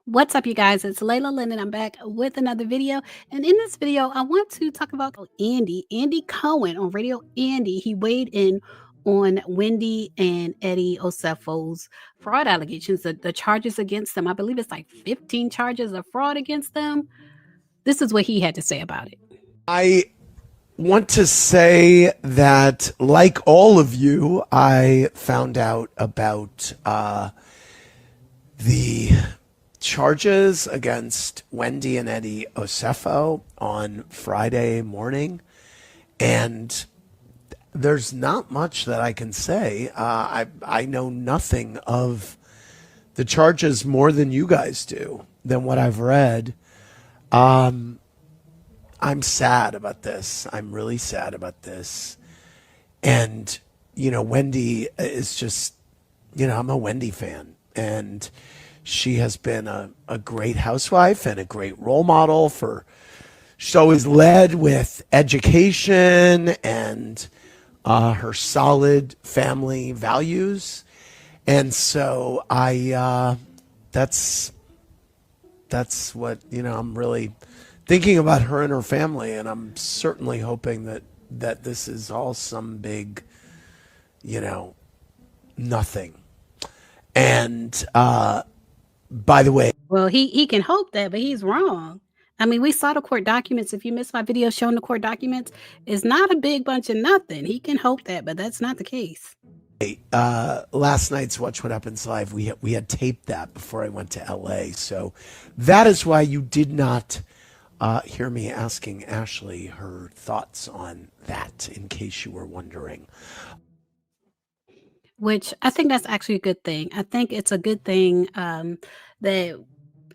What's up, you guys? It's Layla Lynn, and I'm back with another video. And in this video, I want to talk about Andy Cohen on Radio Andy. He weighed in on Wendy and Eddie Osefo's fraud allegations, the charges against them. I believe it's like 15 charges of fraud against them. This is what he had to say about it. I want to say that, like all of you, I found out about the charges against Wendy and Eddie Osefo on Friday morning, and there's not much that I can say. I know nothing of the charges more than you guys do, than what I've read. I'm sad about this. I'm really sad about this. And, Wendy is just, I'm a Wendy fan. And she has been a great housewife and a great role model she's always led with education and her solid family values. And so that's what, I'm really thinking about her and her family. And I'm certainly hoping that this is all some big, nothing. And, by the way, Well, he can hope that, but he's wrong. I mean, we saw the court documents. If you missed my video showing the court documents, it's not a big bunch of nothing. He can hope that, but that's not the case. last night's Watch What Happens Live, we had taped that before I went to LA. So that is why you did not hear me asking Ashley her thoughts on that, in case you were wondering. Which I think that's actually a good thing. I think it's a good thing that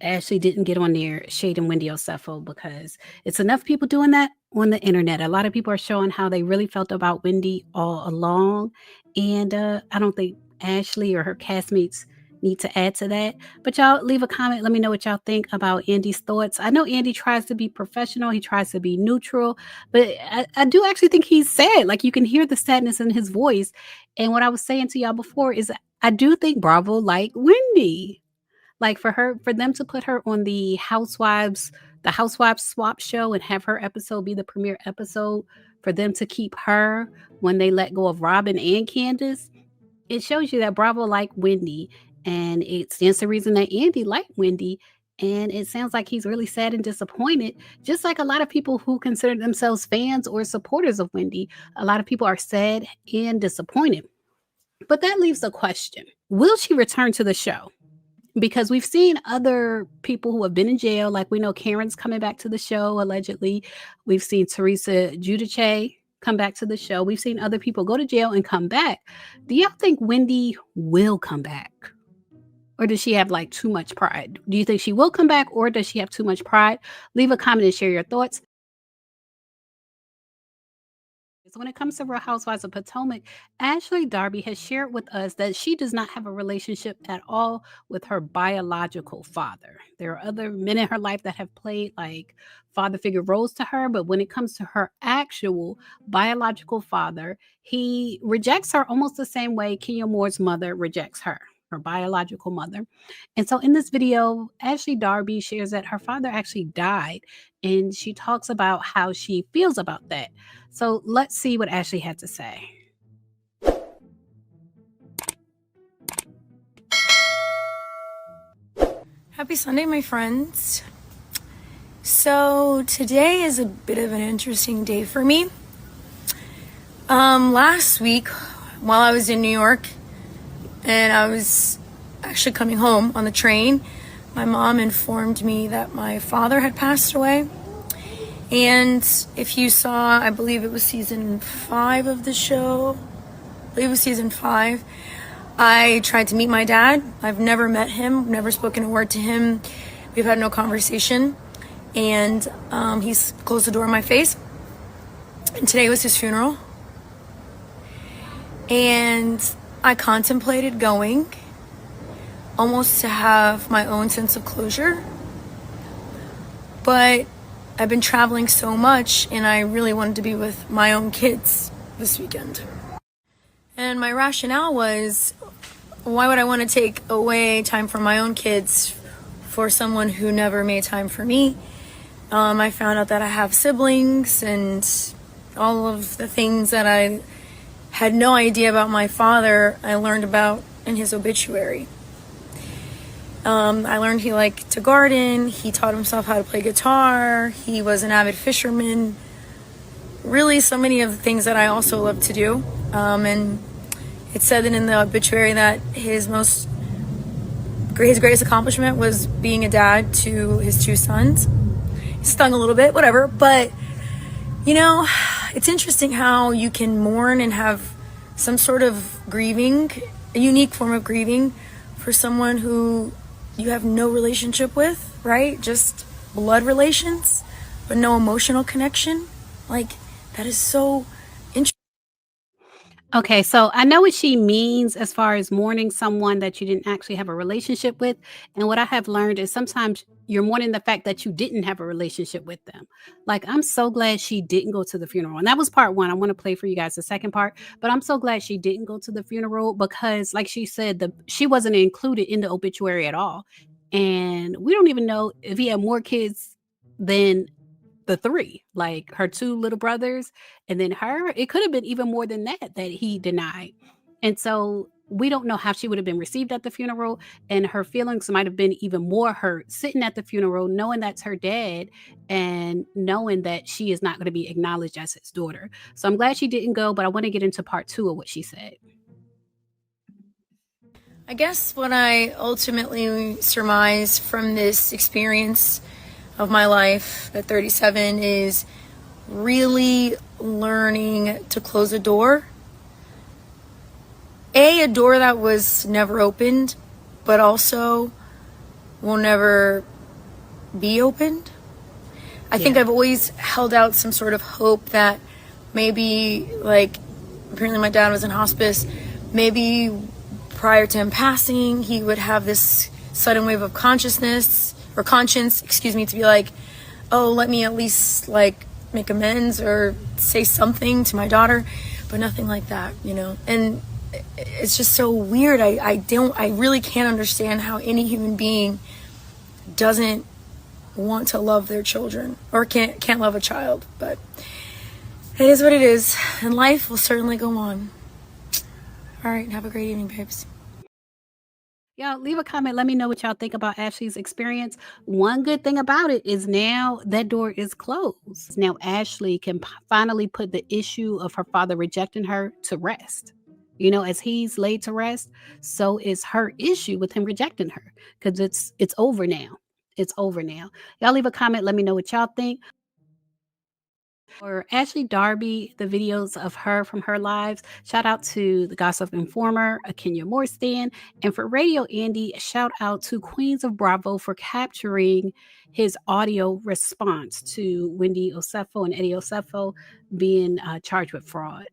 Ashley didn't get on there shading Wendy Osefo, because it's enough people doing that on the internet. A lot of people are showing how they really felt about Wendy all along. And I don't think Ashley or her castmates need to add to that. But y'all leave a comment. Let me know what y'all think about Andy's thoughts. I know Andy tries to be professional. He tries to be neutral, but I do actually think he's sad. Like, you can hear the sadness in his voice. And what I was saying to y'all before is I do think Bravo like Wendy. Like, for them to put her on the Housewives swap show and have her episode be the premiere episode, for them to keep her when they let go of Robin and Candace, it shows you that Bravo like Wendy. And it stands to reason that Andy liked Wendy. And it sounds like he's really sad and disappointed, just like a lot of people who consider themselves fans or supporters of Wendy. A lot of people are sad and disappointed. But that leaves a question. Will she return to the show? Because we've seen other people who have been in jail. Like, we know Karen's coming back to the show, allegedly. We've seen Teresa Giudice come back to the show. We've seen other people go to jail and come back. Do y'all think Wendy will come back? Or does she have like too much pride? Do you think she will come back, or does she have too much pride? Leave a comment and share your thoughts. So when it comes to Real Housewives of Potomac, Ashley Darby has shared with us that she does not have a relationship at all with her biological father. There are other men in her life that have played like father figure roles to her, but when it comes to her actual biological father, he rejects her almost the same way Kenya Moore's mother rejects her biological mother. And so in this video, Ashley Darby shares that her father actually died, and she talks about how she feels about that. So let's see what Ashley had to say. Happy Sunday, my friends. So today is a bit of an interesting day for me. Last week, while I was in New York and I was actually coming home on the train, my mom informed me that my father had passed away. And if you saw, I believe it was season 5 of the show. I believe it was season 5. I tried to meet my dad. I've never met him, never spoken a word to him. We've had no conversation. And he's closed the door in my face. And today was his funeral. And I contemplated going, almost to have my own sense of closure. But I've been traveling so much, and I really wanted to be with my own kids this weekend. And my rationale was, why would I want to take away time from my own kids for someone who never made time for me. I found out that I have siblings and all of the things that I had no idea about my father, I learned about in his obituary. I learned he liked to garden, he taught himself how to play guitar, he was an avid fisherman, really so many of the things that I also love to do. And it said that in the obituary that his greatest accomplishment was being a dad to his 2 sons. Stung a little bit, whatever, but you know, it's interesting how you can mourn and have some sort of grieving, a unique form of grieving for someone who you have no relationship with, right? Just blood relations, but no emotional connection. Like, that is so interesting. Okay, so I know what she means as far as mourning someone that you didn't actually have a relationship with. And what I have learned is sometimes you're mourning the fact that you didn't have a relationship with them. Like, I'm so glad she didn't go to the funeral. And that was part one. I want to play for you guys the second part, but I'm so glad she didn't go to the funeral because, like she said, she wasn't included in the obituary at all. And we don't even know if he had more kids than the 3, like her 2 little brothers, and then her. It could have been even more than that he denied. And so we don't know how she would have been received at the funeral, and her feelings might have been even more hurt sitting at the funeral, knowing that's her dad and knowing that she is not going to be acknowledged as his daughter. So I'm glad she didn't go, but I want to get into part 2 of what she said. I guess what I ultimately surmise from this experience of my life at 37 is really learning to close a door. A door that was never opened, but also will never be opened. I think I've always held out some sort of hope that maybe, like, apparently my dad was in hospice, maybe prior to him passing, he would have this sudden wave of conscience, to be like, oh, let me at least, like, make amends or say something to my daughter, but nothing like that, you know. And it's just so weird. I really can't understand how any human being doesn't want to love their children or can't love a child, but it is what it is, and life will certainly go on. All right, have a great evening, babes. Y'all leave a comment. Let me know what y'all think about Ashley's experience. One good thing about it is now that door is closed. Now Ashley can finally put the issue of her father rejecting her to rest. You know, as he's laid to rest, so is her issue with him rejecting her, because it's over now. It's over now. Y'all leave a comment. Let me know what y'all think. For Ashley Darby, the videos of her from her lives, shout out to the Gossip Informer, Kenya Morstan. And for Radio Andy, shout out to Queens of Bravo for capturing his audio response to Wendy Osefo and Eddie Osefo being charged with fraud.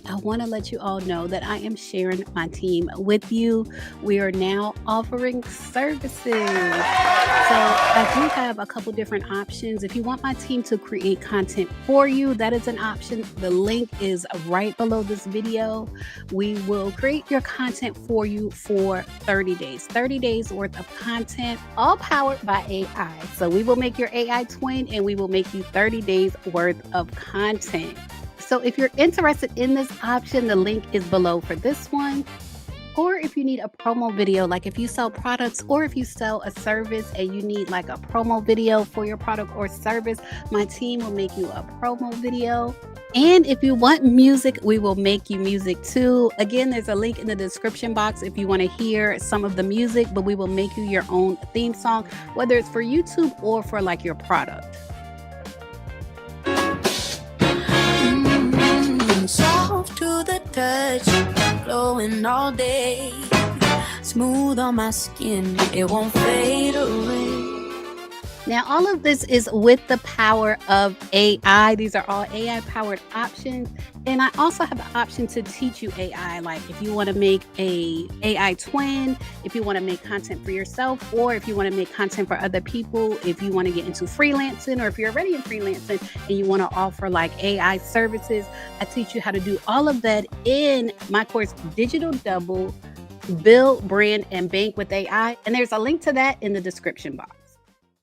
I want to let you all know that I am sharing my team with you. We are now offering services. So I do have a couple different options. If you want my team to create content for you, that is an option. The link is right below this video. We will create your content for you for 30 days. 30 days worth of content, all powered by AI. So we will make your AI twin and we will make you 30 days worth of content. So if you're interested in this option, the link is below for this one. Or if you need a promo video, like if you sell products or if you sell a service and you need like a promo video for your product or service, my team will make you a promo video. And if you want music, we will make you music too. Again, there's a link in the description box if you want to hear some of the music, but we will make you your own theme song, whether it's for YouTube or for like your product. Soft to the touch, glowing all day, smooth on my skin, it won't fade away. Now, all of this is with the power of AI. These are all AI-powered options. And I also have the option to teach you AI. Like if you want to make a AI twin, if you want to make content for yourself, or if you want to make content for other people, if you want to get into freelancing, or if you're already in freelancing and you want to offer like AI services, I teach you how to do all of that in my course, Digital Double Build, Brand, and Bank with AI. And there's a link to that in the description box.